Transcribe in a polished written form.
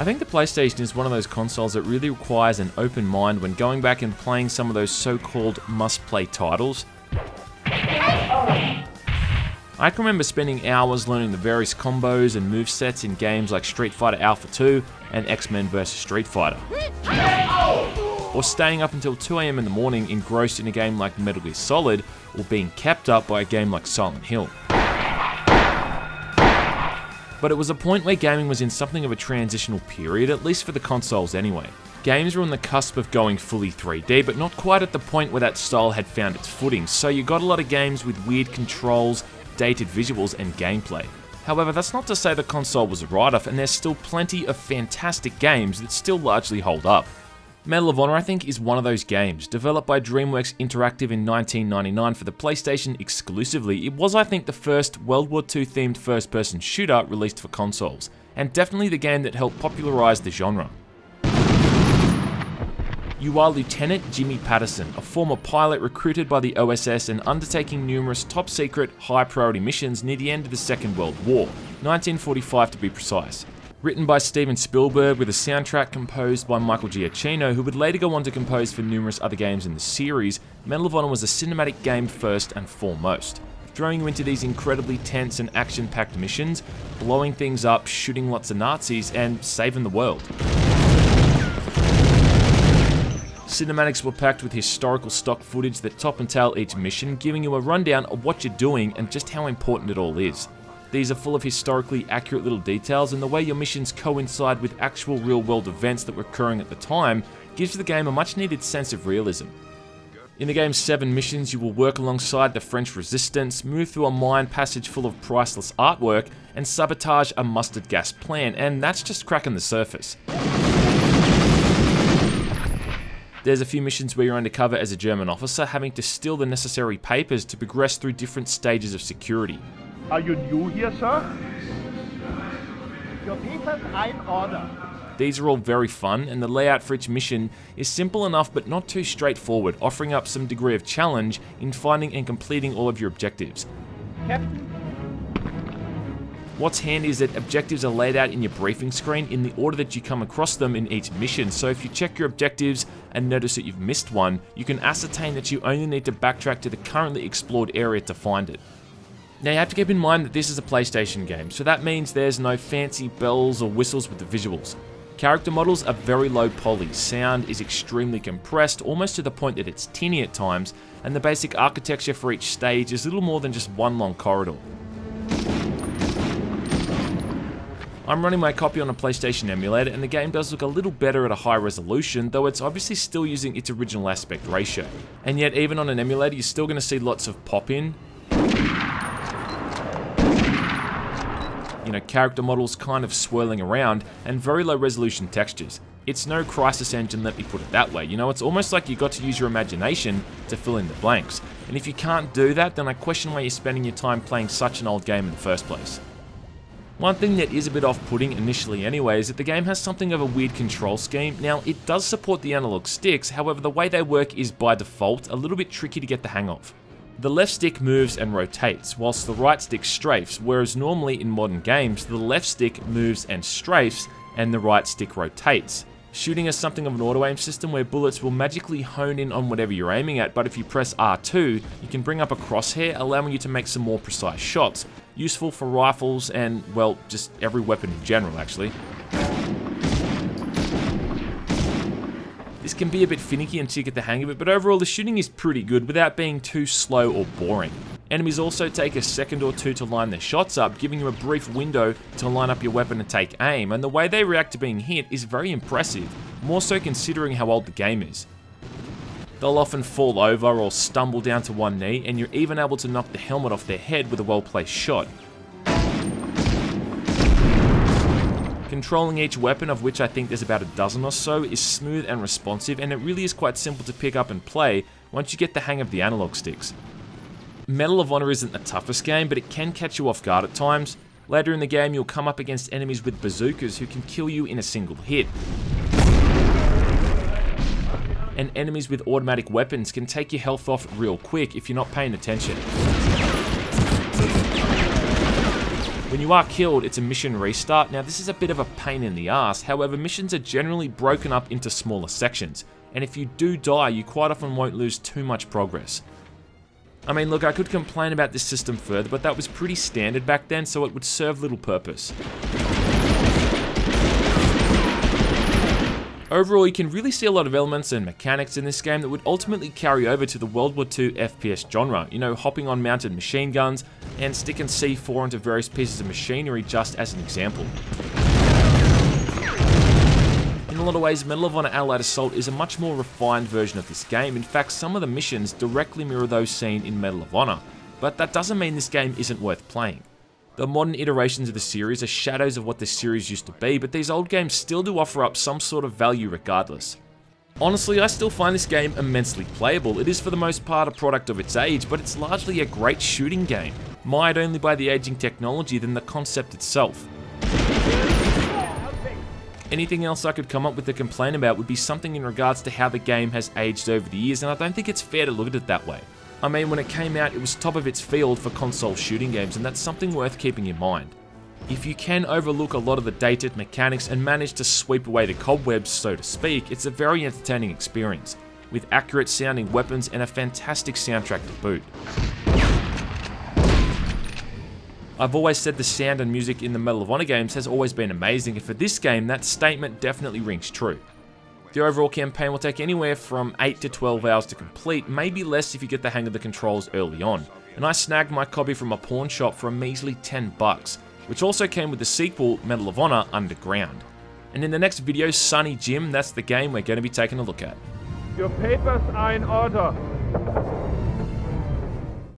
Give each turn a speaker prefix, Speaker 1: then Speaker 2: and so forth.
Speaker 1: I think the PlayStation is one of those consoles that really requires an open mind when going back and playing some of those so-called must-play titles. I can remember spending hours learning the various combos and movesets in games like Street Fighter Alpha 2 and X-Men vs Street Fighter. Or staying up until 2 AM in the morning engrossed in a game like Metal Gear Solid, or being kept up by a game like Silent Hill. But it was a point where gaming was in something of a transitional period, at least for the consoles anyway. Games were on the cusp of going fully 3D, but not quite at the point where that style had found its footing, so you got a lot of games with weird controls, dated visuals and gameplay. However, that's not to say the console was a write-off, and there's still plenty of fantastic games that still largely hold up. Medal of Honor, I think, is one of those games. Developed by DreamWorks Interactive in 1999 for the PlayStation exclusively, it was, I think, the first World War II themed first-person shooter released for consoles, and definitely the game that helped popularise the genre. You are Lieutenant Jimmy Patterson, a former pilot recruited by the OSS and undertaking numerous top-secret, high-priority missions near the end of the Second World War, 1945 to be precise. Written by Steven Spielberg with a soundtrack composed by Michael Giacchino, who would later go on to compose for numerous other games in the series, Medal of Honor was a cinematic game first and foremost, throwing you into these incredibly tense and action-packed missions, blowing things up, shooting lots of Nazis, and saving the world. Cinematics were packed with historical stock footage that top and tail each mission, giving you a rundown of what you're doing and just how important it all is. These are full of historically accurate little details, and the way your missions coincide with actual real-world events that were occurring at the time gives the game a much-needed sense of realism. In the game's 7 missions, you will work alongside the French resistance, move through a mine passage full of priceless artwork, and sabotage a mustard gas plant, and that's just cracking the surface. There's a few missions where you're undercover as a German officer, having to steal the necessary papers to progress through different stages of security.
Speaker 2: Are you new here, sir? Your papers are in order.
Speaker 1: These are all very fun, and the layout for each mission is simple enough but not too straightforward, offering up some degree of challenge in finding and completing all of your objectives.
Speaker 2: Captain?
Speaker 1: What's handy is that objectives are laid out in your briefing screen in the order that you come across them in each mission, so if you check your objectives and notice that you've missed one, you can ascertain that you only need to backtrack to the currently explored area to find it. Now you have to keep in mind that this is a PlayStation game, so that means there's no fancy bells or whistles with the visuals. Character models are very low poly, sound is extremely compressed, almost to the point that it's tinny at times, and the basic architecture for each stage is little more than just one long corridor. I'm running my copy on a PlayStation emulator, and the game does look a little better at a high resolution, though it's obviously still using its original aspect ratio. And yet even on an emulator you're still going to see lots of pop-in, character models kind of swirling around, and very low resolution textures. It's no Crysis engine, let me put it that way. It's almost like you got to use your imagination to fill in the blanks. And if you can't do that, then I question why you're spending your time playing such an old game in the first place. One thing that is a bit off-putting initially anyway is that the game has something of a weird control scheme. Now, it does support the analog sticks, however the way they work is by default a little bit tricky to get the hang of. The left stick moves and rotates, whilst the right stick strafes, whereas normally in modern games, the left stick moves and strafes, and the right stick rotates. Shooting is something of an auto-aim system where bullets will magically hone in on whatever you're aiming at, but if you press R2, you can bring up a crosshair, allowing you to make some more precise shots, useful for rifles and, well, just every weapon in general, actually. This can be a bit finicky until you get the hang of it, but overall the shooting is pretty good without being too slow or boring. Enemies also take a second or two to line their shots up, giving you a brief window to line up your weapon and take aim, and the way they react to being hit is very impressive, more so considering how old the game is. They'll often fall over or stumble down to one knee, and you're even able to knock the helmet off their head with a well-placed shot. Controlling each weapon, of which I think there's about a dozen or so, is smooth and responsive, and it really is quite simple to pick up and play once you get the hang of the analog sticks. Medal of Honor isn't the toughest game, but it can catch you off guard at times. Later in the game you'll come up against enemies with bazookas who can kill you in a single hit. And enemies with automatic weapons can take your health off real quick if you're not paying attention. When you are killed, it's a mission restart. Now this is a bit of a pain in the ass, however missions are generally broken up into smaller sections, and if you do die, you quite often won't lose too much progress. I mean, look, I could complain about this system further, but that was pretty standard back then, so it would serve little purpose. Overall, you can really see a lot of elements and mechanics in this game that would ultimately carry over to the World War II FPS genre, you know, hopping on mounted machine guns and sticking C4 into various pieces of machinery just as an example. In a lot of ways, Medal of Honor Allied Assault is a much more refined version of this game. In fact, some of the missions directly mirror those seen in Medal of Honor, but that doesn't mean this game isn't worth playing. The modern iterations of the series are shadows of what the series used to be, but these old games still do offer up some sort of value regardless. Honestly, I still find this game immensely playable. It is for the most part a product of its age, but it's largely a great shooting game, mired only by the aging technology than the concept itself. Anything else I could come up with to complain about would be something in regards to how the game has aged over the years, and I don't think it's fair to look at it that way. I mean, when it came out, it was top of its field for console shooting games, and that's something worth keeping in mind. If you can overlook a lot of the dated mechanics and manage to sweep away the cobwebs, so to speak, it's a very entertaining experience, with accurate sounding weapons and a fantastic soundtrack to boot. I've always said the sound and music in the Medal of Honor games has always been amazing, and for this game, that statement definitely rings true. The overall campaign will take anywhere from 8 to 12 hours to complete, maybe less if you get the hang of the controls early on, and I snagged my copy from a pawn shop for a measly $10, which also came with the sequel, Medal of Honor Underground. And in the next video, Sunny Jim, that's the game we're going to be taking a look at.
Speaker 2: Your papers are in order.